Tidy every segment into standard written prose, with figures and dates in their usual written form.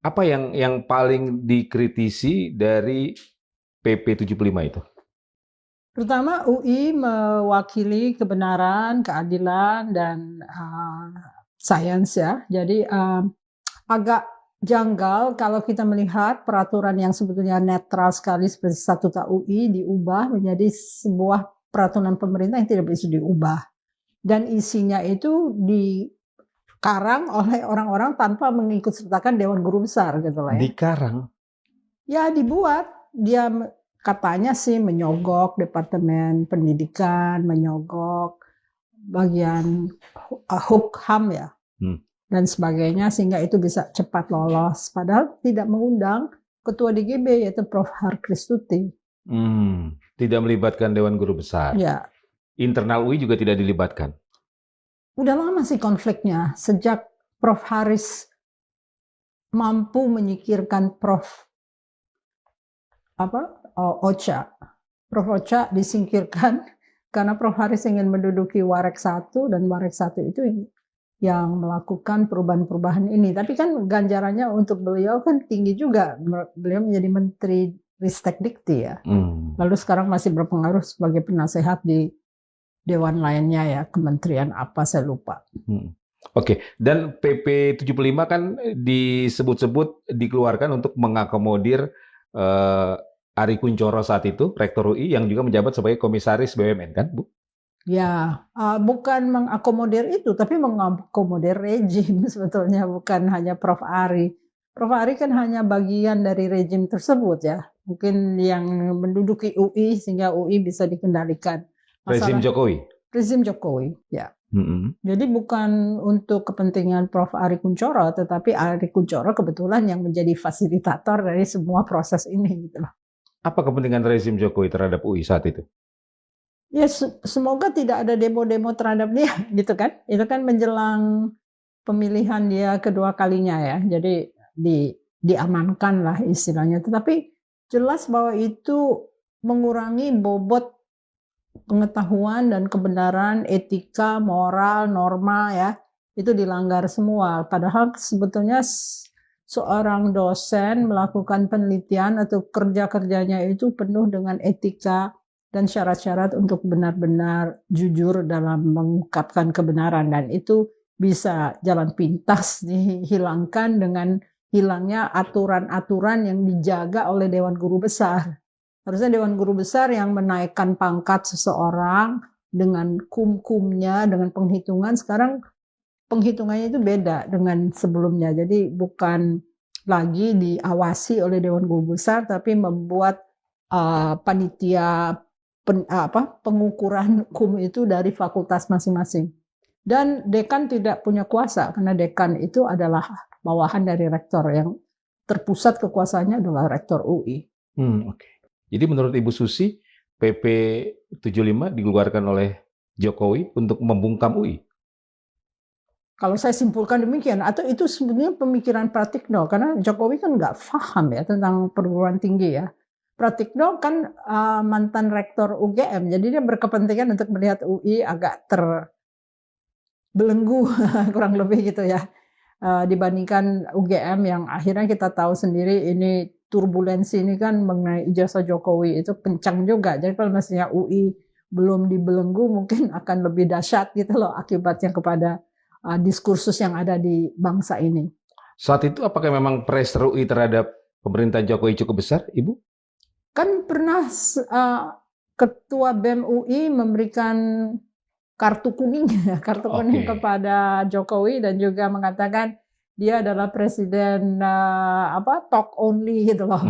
Apa yang paling dikritisi dari PP 75 itu? Pertama, UI mewakili kebenaran, keadilan, dan sains ya. Jadi agak janggal kalau kita melihat peraturan yang sebetulnya netral sekali seperti Statuta UI diubah menjadi sebuah peraturan pemerintah yang tidak bisa diubah. Dan isinya itu dikarang oleh orang-orang tanpa mengikut sertakan Dewan Guru Besar gitu lah ya. Dikarang? Ya dibuat, dia katanya sih menyogok Departemen Pendidikan, menyogok bagian Hukum ya, dan sebagainya sehingga itu bisa cepat lolos. Padahal tidak mengundang Ketua DGB yaitu Prof. Harkristuti. Tidak melibatkan Dewan Guru Besar. Ya. Internal UI juga tidak dilibatkan. Udah lama sih konfliknya sejak Prof. Haris mampu menyingkirkan Prof. Ocha. Prof. Ocha disingkirkan karena Prof. Haris ingin menduduki Warek 1 dan Warek 1 itu yang melakukan perubahan-perubahan ini. Tapi kan ganjarannya untuk beliau kan tinggi juga. Beliau menjadi Menteri Ristek Dikti ya. Lalu sekarang masih berpengaruh sebagai penasehat di dewan lainnya ya, kementerian apa saya lupa. Oke, dan PP 75 kan disebut-sebut dikeluarkan untuk mengakomodir Ari Kunchoro saat itu, Rektor UI yang juga menjabat sebagai Komisaris BUMN kan, Bu? Ya, bukan mengakomodir itu, tapi mengakomodir rejim sebetulnya, bukan hanya Prof. Ari. Prof. Ari kan hanya bagian dari rejim tersebut ya, mungkin yang menduduki UI sehingga UI bisa dikendalikan. Rezim Jokowi? Rezim Jokowi, ya. Jadi bukan untuk kepentingan Prof. Ari Kunchoro, tetapi Ari Kunchoro kebetulan yang menjadi fasilitator dari semua proses ini gitu loh. Apa kepentingan rezim Jokowi terhadap UI saat itu? Ya semoga tidak ada demo-demo terhadap dia gitu kan. Itu kan menjelang pemilihan dia kedua kalinya ya. Jadi diamankan lah istilahnya. Tetapi jelas bahwa itu mengurangi bobot pengetahuan dan kebenaran, etika, moral, norma ya. Itu dilanggar semua. Padahal sebetulnya seorang dosen melakukan penelitian atau kerja-kerjanya itu penuh dengan etika dan syarat-syarat untuk benar-benar jujur dalam mengungkapkan kebenaran, dan itu bisa jalan pintas dihilangkan dengan hilangnya aturan-aturan yang dijaga oleh Dewan Guru Besar. Harusnya Dewan Guru Besar yang menaikkan pangkat seseorang dengan kum-kumnya, dengan penghitungan. Sekarang penghitungannya itu beda dengan sebelumnya. Jadi bukan lagi diawasi oleh Dewan Guru Besar, tapi membuat panitia pengukuran kum itu dari fakultas masing-masing. Dan dekan tidak punya kuasa karena dekan itu adalah bawahan dari rektor, yang terpusat kekuasaannya adalah rektor UI. Oke. Jadi menurut Ibu Susi, PP 75 dikeluarkan oleh Jokowi untuk membungkam UI? Kalau saya simpulkan demikian, atau itu sebenarnya pemikiran Pratikno, karena Jokowi kan nggak paham ya tentang perguruan tinggi ya. Pratikno kan mantan rektor UGM, jadi dia berkepentingan untuk melihat UI agak terbelenggu kurang lebih gitu ya, dibandingkan UGM yang akhirnya kita tahu sendiri ini turbulensi ini kan mengenai ijazah Jokowi itu kencang juga. Jadi kalau misalnya UI belum dibelenggu mungkin akan lebih dahsyat gitu loh akibatnya kepada diskursus yang ada di bangsa ini. Saat itu apakah memang pressure UI terhadap pemerintahan Jokowi cukup besar, Ibu? Kan pernah Ketua BEM UI memberikan kartu kuning kepada Jokowi dan juga mengatakan dia adalah presiden talk only gitu loh.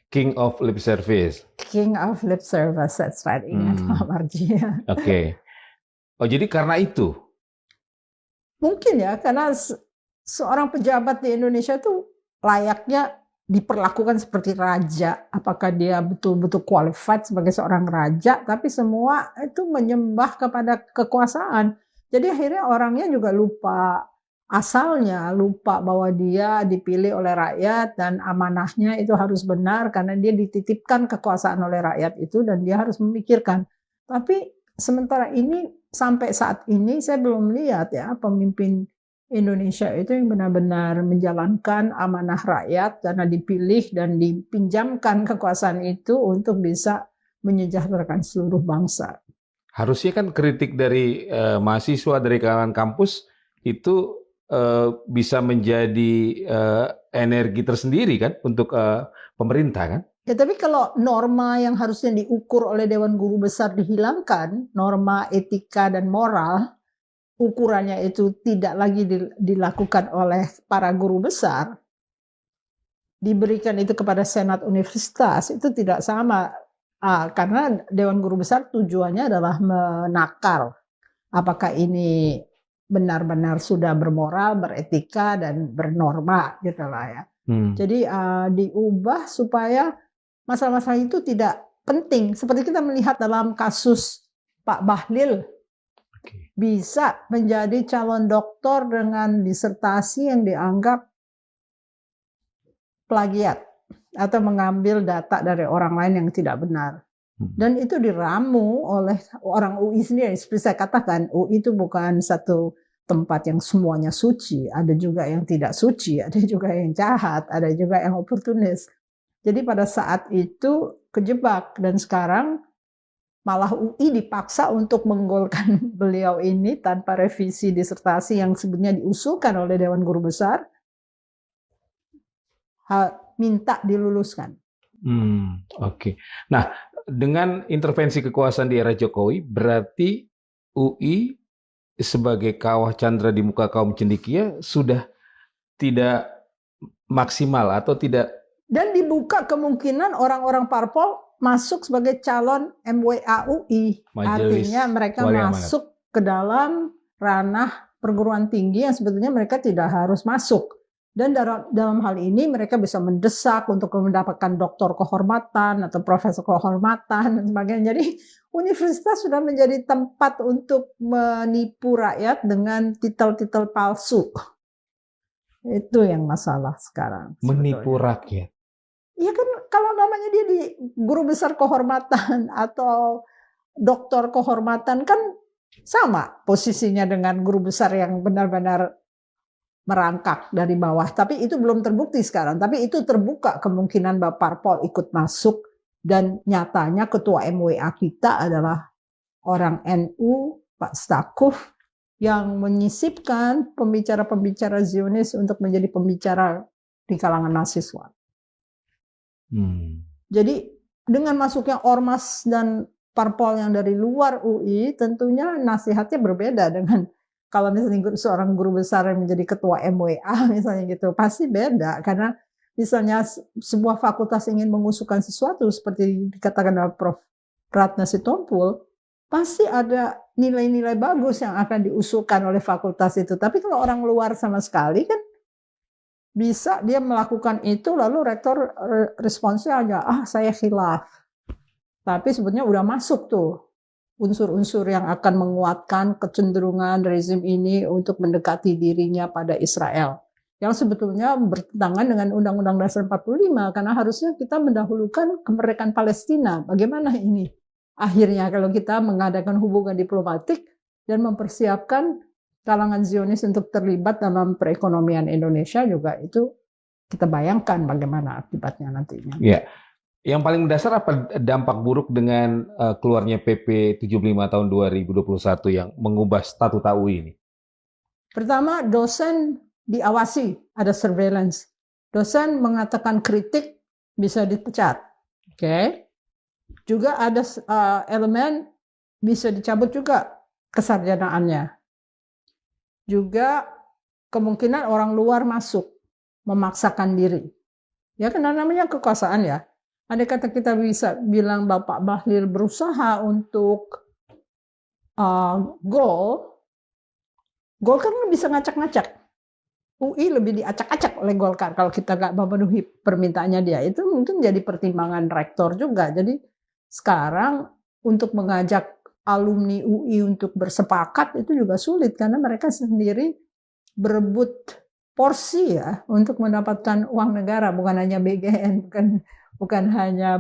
King of lip service. King of lip service, that's right. Ingat Pak Marji. Oke. Oh jadi karena itu? Mungkin ya, karena seorang pejabat di Indonesia itu layaknya diperlakukan seperti raja. Apakah dia betul-betul qualified sebagai seorang raja, tapi semua itu menyembah kepada kekuasaan. Jadi akhirnya orangnya juga lupa asalnya, lupa bahwa dia dipilih oleh rakyat dan amanahnya itu harus benar karena dia dititipkan kekuasaan oleh rakyat itu dan dia harus memikirkan. Tapi sementara ini sampai saat ini saya belum lihat ya pemimpin Indonesia itu yang benar-benar menjalankan amanah rakyat karena dipilih dan dipinjamkan kekuasaan itu untuk bisa menyejahterakan seluruh bangsa. Harusnya kan kritik dari mahasiswa dari kalangan kampus itu bisa menjadi energi tersendiri kan untuk pemerintah kan? Ya, tapi kalau norma yang harusnya diukur oleh Dewan Guru Besar dihilangkan, norma etika dan moral, ukurannya itu tidak lagi dilakukan oleh para guru besar, diberikan itu kepada senat universitas, itu tidak sama. Karena Dewan Guru Besar tujuannya adalah menakar apakah ini benar-benar sudah bermoral, beretika, dan bernorma gitu lah ya. Jadi diubah supaya masalah-masalah itu tidak penting. Seperti kita melihat dalam kasus Pak Bahlil, bisa menjadi calon doktor dengan disertasi yang dianggap plagiat atau mengambil data dari orang lain yang tidak benar. Dan itu diramu oleh orang UI sendiri. Seperti saya katakan, UI itu bukan satu tempat yang semuanya suci. Ada juga yang tidak suci, ada juga yang jahat, ada juga yang oportunis. Jadi pada saat itu kejebak, dan sekarang malah UI dipaksa untuk menggolkan beliau ini tanpa revisi disertasi yang sebenarnya diusulkan oleh Dewan Guru Besar, minta diluluskan. Oke. Nah, dengan intervensi kekuasaan di era Jokowi, berarti UI sebagai kawah candra di muka kaum cendekia sudah tidak maksimal atau tidak. Dan dibuka kemungkinan orang-orang parpol masuk sebagai calon MWA UI. Artinya mereka masuk ke dalam ranah perguruan tinggi yang sebetulnya mereka tidak harus masuk. Dan dalam hal ini mereka bisa mendesak untuk mendapatkan doktor kehormatan atau profesor kehormatan dan sebagainya. Jadi universitas sudah menjadi tempat untuk menipu rakyat dengan titel-titel palsu. Itu yang masalah sekarang. Menipu rakyat. Iya kan, kalau namanya dia di guru besar kehormatan atau doktor kehormatan kan sama posisinya dengan guru besar yang benar-benar merangkak dari bawah. Tapi itu belum terbukti sekarang. Tapi itu terbuka kemungkinan Bapak Parpol ikut masuk, dan nyatanya ketua MWA kita adalah orang NU, Pak Stakuf, yang menyisipkan pembicara-pembicara Zionis untuk menjadi pembicara di kalangan mahasiswa. Jadi dengan masuknya ormas dan parpol yang dari luar UI, tentunya nasihatnya berbeda dengan kalau misalnya seorang guru besar yang menjadi ketua MWA misalnya gitu, pasti beda. Karena misalnya sebuah fakultas ingin mengusulkan sesuatu seperti dikatakan oleh Prof. Ratna Sitompul, pasti ada nilai-nilai bagus yang akan diusulkan oleh fakultas itu. Tapi kalau orang luar sama sekali kan bisa dia melakukan itu, lalu rektor responsnya aja, saya khilaf. Tapi sebetulnya udah masuk tuh unsur-unsur yang akan menguatkan kecenderungan rezim ini untuk mendekati dirinya pada Israel. Yang sebetulnya bertentangan dengan Undang-Undang Dasar 45, karena harusnya kita mendahulukan kemerdekaan Palestina. Bagaimana ini? Akhirnya kalau kita mengadakan hubungan diplomatik dan mempersiapkan kalangan Zionis untuk terlibat dalam perekonomian Indonesia juga, itu kita bayangkan bagaimana akibatnya nantinya. Ya, yang paling mendasar apa dampak buruk dengan keluarnya PP 75 tahun 2021 yang mengubah statuta UI ini? Pertama, dosen diawasi, ada surveillance. Dosen mengatakan kritik bisa dipecat. Oke. Juga ada elemen bisa dicabut juga kesarjanaannya. Juga kemungkinan orang luar masuk, memaksakan diri. Ya kan namanya kekuasaan ya. Andai kata kita bisa bilang Bapak Bahlil berusaha untuk gol kan bisa ngacak-ngacak. UI lebih diacak-acak oleh Golkar kalau kita nggak memenuhi permintaannya dia. Itu mungkin jadi pertimbangan rektor juga. Jadi sekarang untuk mengajak alumni UI untuk bersepakat itu juga sulit karena mereka sendiri berebut porsi ya untuk mendapatkan uang negara, bukan hanya BGN, bukan hanya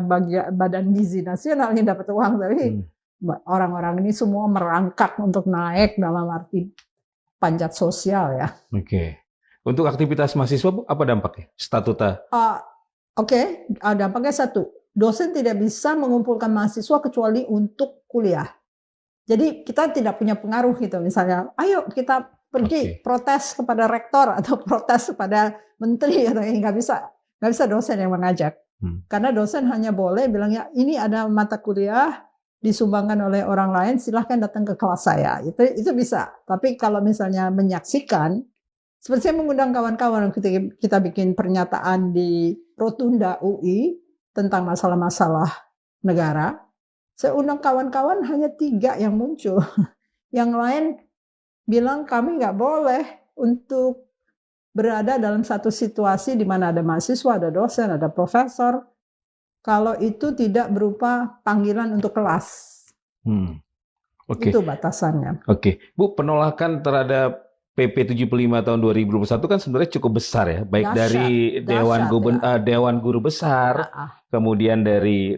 Badan Gizi Nasional yang dapat uang, tapi orang-orang ini semua merangkak untuk naik dalam arti panjat sosial ya. Oke. Untuk aktivitas mahasiswa, Bu, apa dampaknya? Statuta. Oke, dampaknya satu, dosen tidak bisa mengumpulkan mahasiswa kecuali untuk kuliah. Jadi kita tidak punya pengaruh gitu, misalnya, ayo kita pergi protes kepada rektor atau protes kepada menteri atau nggak bisa dosen yang mengajak. Karena dosen hanya boleh bilang ya ini ada mata kuliah disumbangkan oleh orang lain, silahkan datang ke kelas saya. Itu bisa. Tapi kalau misalnya menyaksikan, seperti saya mengundang kawan-kawan ketika kita bikin pernyataan di Rotunda UI tentang masalah-masalah negara, saya undang kawan-kawan hanya 3 yang muncul. Yang lain bilang kami nggak boleh untuk berada dalam satu situasi di mana ada mahasiswa, ada dosen, ada profesor, kalau itu tidak berupa panggilan untuk kelas. Itu batasannya. Bu, penolakan terhadap PP 75 tahun 2021 kan sebenarnya cukup besar ya, baik dari Dewan Guru Besar, kemudian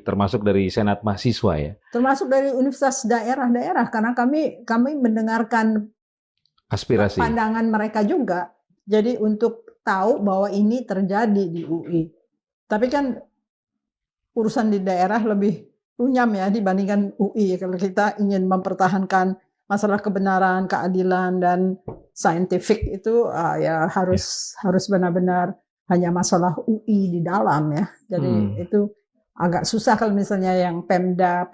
termasuk dari Senat Mahasiswa ya. Termasuk dari universitas daerah-daerah, karena kami mendengarkan aspirasi, pandangan mereka juga. Jadi untuk tahu bahwa ini terjadi di UI. Tapi kan urusan di daerah lebih runyam ya dibandingkan UI. Kalau kita ingin mempertahankan masalah kebenaran, keadilan, dan saintifik itu ya harus benar-benar hanya masalah UI di dalam ya. Jadi itu agak susah kalau misalnya yang Pemda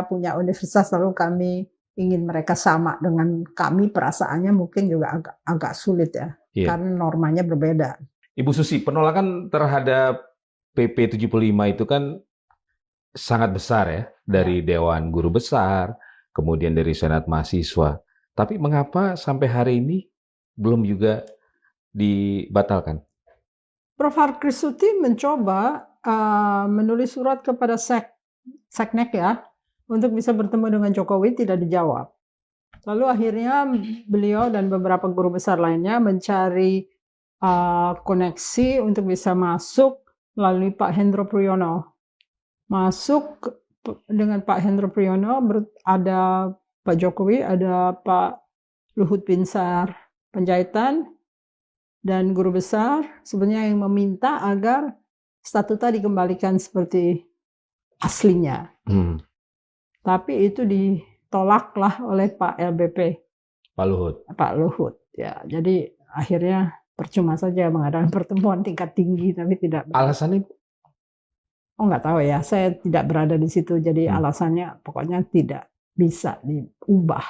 punya universitas lalu kami ingin mereka sama dengan kami, perasaannya mungkin juga agak sulit ya. Karena normanya berbeda. Ibu Susi, penolakan terhadap PP 75 itu kan sangat besar ya, dari Dewan Guru Besar, kemudian dari Senat Mahasiswa. Tapi mengapa sampai hari ini belum juga dibatalkan? Prof. Harkristuti mencoba menulis surat kepada Seknek ya, untuk bisa bertemu dengan Jokowi, tidak dijawab. Lalu akhirnya beliau dan beberapa guru besar lainnya mencari koneksi untuk bisa masuk melalui Pak Hendro Priyono. Masuk dengan Pak Hendro Priyono, ada Pak Jokowi, ada Pak Luhut Binsar Panjaitan, dan guru besar sebenarnya yang meminta agar statuta dikembalikan seperti aslinya. Tapi itu ditolaklah oleh Pak LBP. Pak Luhut. Ya, jadi akhirnya percuma saja mengadakan pertemuan tingkat tinggi, tapi tidak. Alasannya? Oh, nggak tahu ya, saya tidak berada di situ, jadi alasannya pokoknya tidak bisa diubah.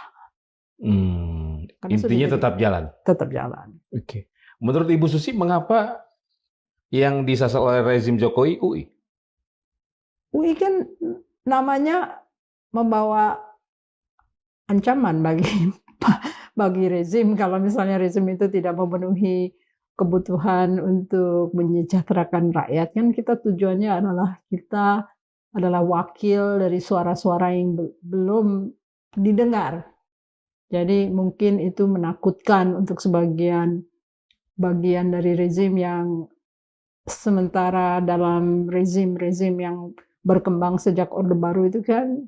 Intinya tetap jalan? Tetap jalan. Oke. Menurut Ibu Susi, mengapa yang disasar oleh rezim Jokowi UI? UI kan namanya membawa ancaman bagi rezim. Kalau misalnya rezim itu tidak memenuhi kebutuhan untuk menyejahterakan rakyat, kan kita tujuannya adalah kita adalah wakil dari suara-suara yang belum didengar. Jadi mungkin itu menakutkan untuk bagian dari rezim yang sementara dalam rezim-rezim yang berkembang sejak Orde Baru itu kan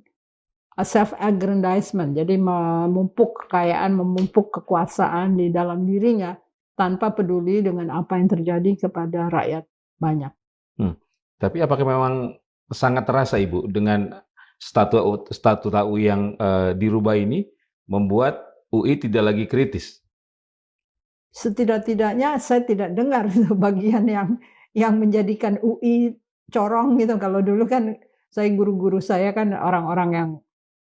self-aggrandizement, jadi memumpuk kekayaan, memumpuk kekuasaan di dalam dirinya tanpa peduli dengan apa yang terjadi kepada rakyat banyak. Tapi apakah memang sangat terasa Ibu dengan statuta UI yang dirubah ini membuat UI tidak lagi kritis? Setidak-tidaknya saya tidak dengar bagian yang menjadikan UI corong gitu. Kalau dulu kan guru-guru saya kan orang-orang yang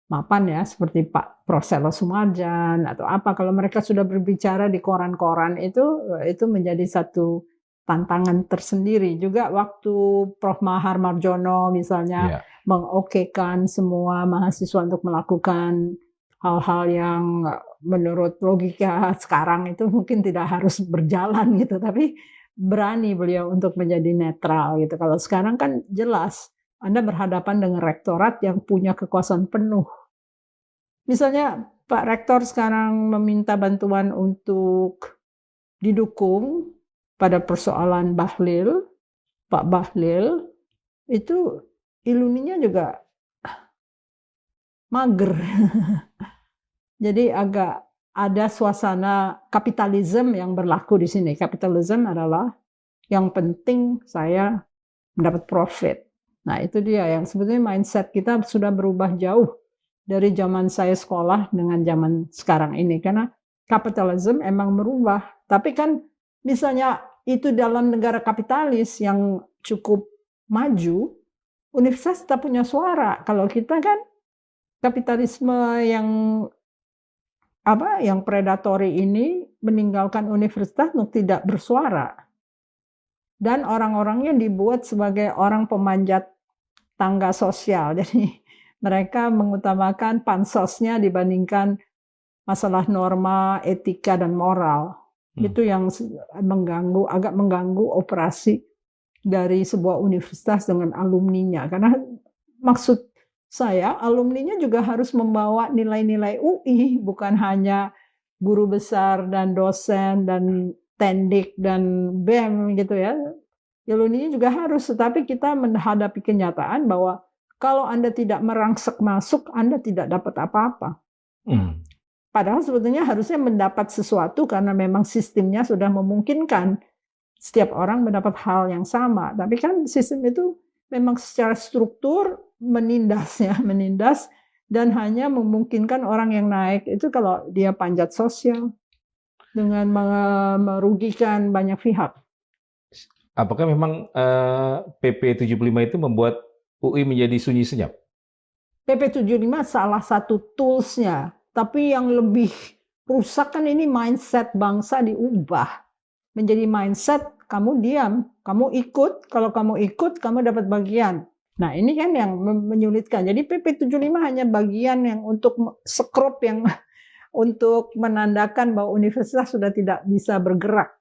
mapan ya, seperti Pak Proselo Sumarjan atau apa, kalau mereka sudah berbicara di koran-koran itu menjadi satu tantangan tersendiri. Juga waktu Prof. Mahar Marjono misalnya mengokekan semua mahasiswa untuk melakukan hal-hal yang menurut logika sekarang itu mungkin tidak harus berjalan gitu, tapi berani beliau untuk menjadi netral gitu. Kalau sekarang kan jelas Anda berhadapan dengan rektorat yang punya kekuasaan penuh. Misalnya Pak Rektor sekarang meminta bantuan untuk didukung pada persoalan Bahlil, Pak Bahlil, itu iluninya juga mager. Jadi agak ada suasana kapitalisme yang berlaku di sini. Kapitalisme adalah yang penting saya mendapat profit. Nah, itu dia yang sebetulnya mindset kita sudah berubah jauh dari zaman saya sekolah dengan zaman sekarang ini. Karena kapitalisme emang merubah. Tapi kan misalnya itu dalam negara kapitalis yang cukup maju, universitas tetap punya suara. Kalau kita kan kapitalisme yang predatory ini meninggalkan universitas untuk tidak bersuara. Dan orang-orangnya dibuat sebagai orang pemanjat tangga sosial. Jadi mereka mengutamakan pansosnya dibandingkan masalah norma, etika, dan moral. Itu yang agak mengganggu operasi dari sebuah universitas dengan alumninya. Karena maksud saya, alumninya juga harus membawa nilai-nilai UI, bukan hanya guru besar dan dosen dan tendik dan BEM gitu ya. Alumninya juga harus, tetapi kita menghadapi kenyataan bahwa kalau Anda tidak merangsek masuk, Anda tidak dapat apa-apa. Padahal sebetulnya harusnya mendapat sesuatu karena memang sistemnya sudah memungkinkan setiap orang mendapat hal yang sama. Tapi kan sistem itu memang secara struktur menindas dan hanya memungkinkan orang yang naik itu kalau dia panjat sosial dengan merugikan banyak pihak. Apakah memang PP 75 itu membuat UI menjadi sunyi senyap? PP 75 salah satu tools-nya, tapi yang lebih rusak kan ini mindset bangsa diubah menjadi mindset kamu diam, kamu ikut, kalau kamu ikut kamu dapat bagian. Nah, ini kan yang menyulitkan. Jadi PP 75 hanya bagian yang untuk skrup yang untuk menandakan bahwa universitas sudah tidak bisa bergerak.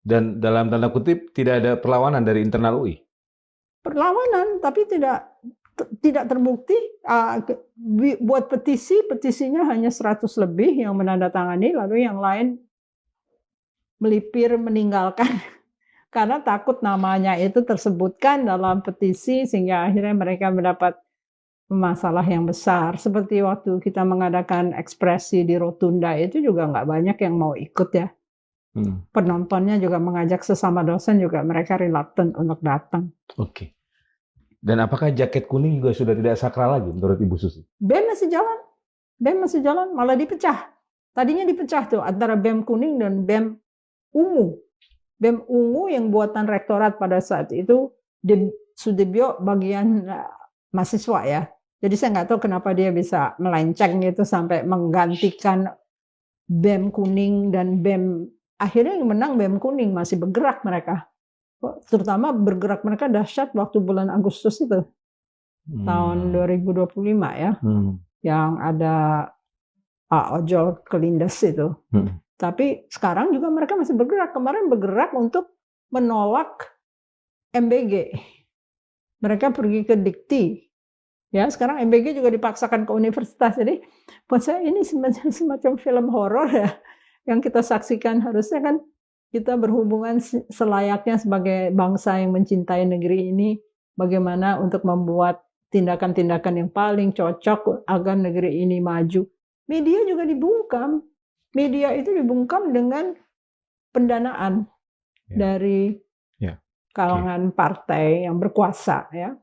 Dan dalam tanda kutip tidak ada perlawanan dari internal UI. Perlawanan, tapi tidak terbukti. Buat petisinya hanya 100 lebih yang menandatangani, lalu yang lain melipir meninggalkan. Karena takut namanya itu tersebutkan dalam petisi sehingga akhirnya mereka mendapat masalah yang besar. Seperti waktu kita mengadakan ekspresi di Rotunda itu juga nggak banyak yang mau ikut ya. Penontonnya juga mengajak sesama dosen juga mereka reluctant untuk datang. Oke. Dan apakah jaket kuning juga sudah tidak sakral lagi menurut Ibu Susi? BEM masih jalan, malah dipecah. Tadinya dipecah tuh antara BEM kuning dan BEM ungu. BEM ungu yang buatan rektorat pada saat itu, Sudibyo bagian mahasiswa ya. Jadi saya nggak tahu kenapa dia bisa melenceng gitu sampai menggantikan BEM kuning dan BEM. Akhirnya yang menang BEM kuning, masih bergerak mereka. Terutama bergerak mereka dahsyat waktu bulan Agustus itu. Tahun 2025 ya. Yang ada Pak Ojol kelindes itu. Tapi sekarang juga mereka masih bergerak. Kemarin bergerak untuk menolak MBG. Mereka pergi ke Dikti. Ya, sekarang MBG juga dipaksakan ke universitas. Jadi buat saya ini semacam film horor ya yang kita saksikan. Harusnya kan kita berhubungan selayaknya sebagai bangsa yang mencintai negeri ini, bagaimana untuk membuat tindakan-tindakan yang paling cocok agar negeri ini maju. Media juga dibungkam. Media itu dibungkam dengan pendanaan dari kalangan partai yang berkuasa ya.